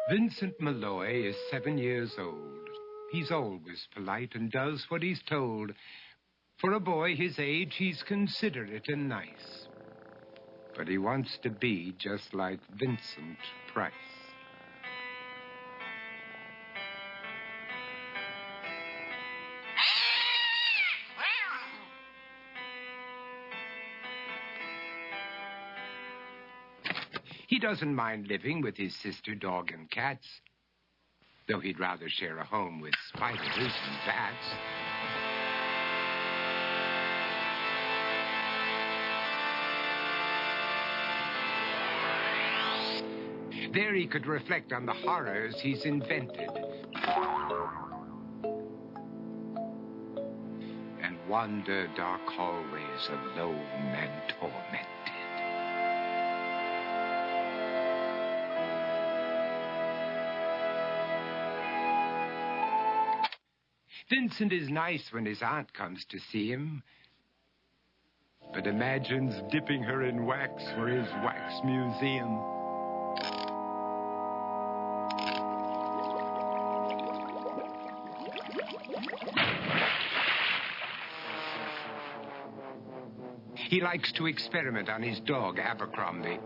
Vincent Malloy is 7 years old. He's always polite and does what he's told. For a boy his age, he's considerate and nice. But he wants to be just like Vincent Price. He doesn't mind living with his sister, dog, and cats, though he'd rather share a home with spiders and bats. There he could reflect on the horrors he's invented and wander dark hallways alone and tormented. Vincent is nice when his aunt comes to see him, but imagines dipping her in wax for his wax museum. He likes to experiment on his dog, Abercrombie,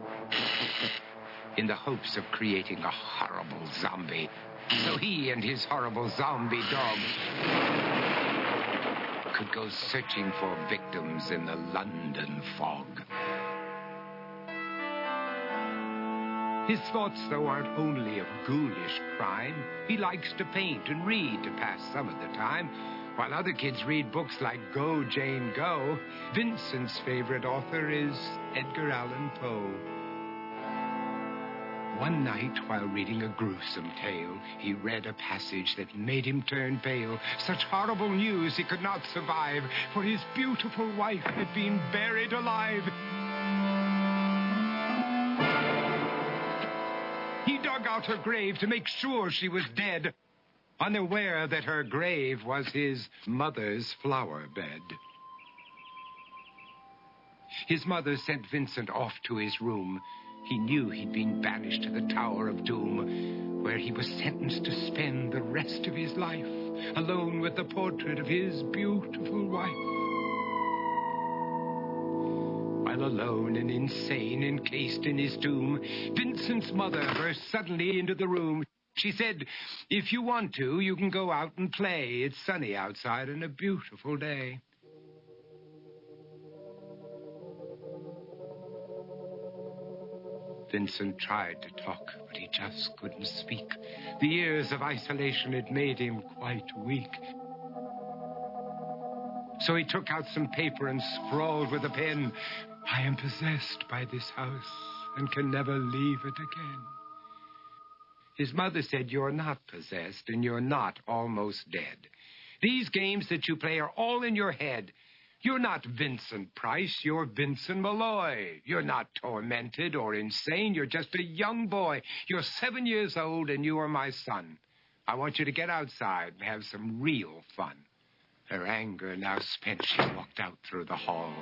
in the hopes of creating a horrible zombie. So he and his horrible zombie dog could go searching for victims in the London fog. His thoughts, though, aren't only of ghoulish crime. He likes to paint and read to pass some of the time. While other kids read books like Go, Jane, Go, Vincent's favorite author is Edgar Allan Poe. One night, while reading a gruesome tale, he read a passage that made him turn pale. Such horrible news he could not survive, for his beautiful wife had been buried alive. He dug out her grave to make sure she was dead, unaware that her grave was his mother's flower bed. His mother sent Vincent off to his room. He knew he'd been banished to the Tower of Doom, where he was sentenced to spend the rest of his life alone with the portrait of his beautiful wife. While alone and insane, encased in his tomb, Vincent's mother burst suddenly into the room. She said, "If you want to, you can go out and play. It's sunny outside and a beautiful day." Vincent tried to talk, but he just couldn't speak. The years of isolation had made him quite weak. So he took out some paper and scrawled with a pen, "I am possessed by this house and can never leave it again." His mother said, "You're not possessed and you're not almost dead. These games that you play are all in your head. You're not Vincent Price, you're Vincent Malloy. You're not tormented or insane, you're just a young boy. You're 7 years old and you are my son. I want you to get outside and have some real fun." Her anger now spent, she walked out through the hall.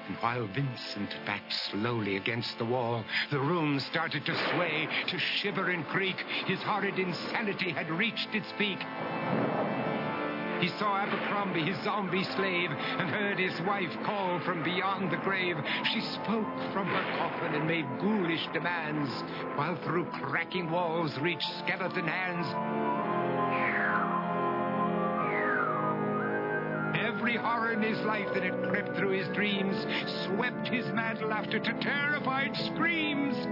And while Vincent backed slowly against the wall, the room started to sway, to shiver and creak. His horrid insanity had reached its peak. He saw Abercrombie, his zombie slave, and heard his wife call from beyond the grave. She spoke from her coffin and made ghoulish demands, while through cracking walls reached skeleton hands. Every horror in his life that had crept through his dreams swept his mad laughter to terrified screams.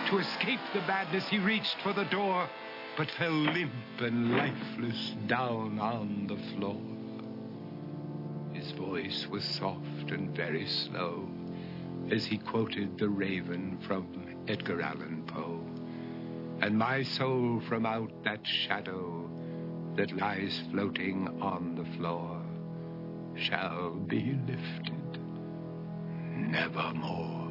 To escape the madness, he reached for the door, but fell limp and lifeless down on the floor. His voice was soft and very slow as he quoted The Raven from Edgar Allan Poe. "And my soul from out that shadow that lies floating on the floor shall be lifted nevermore."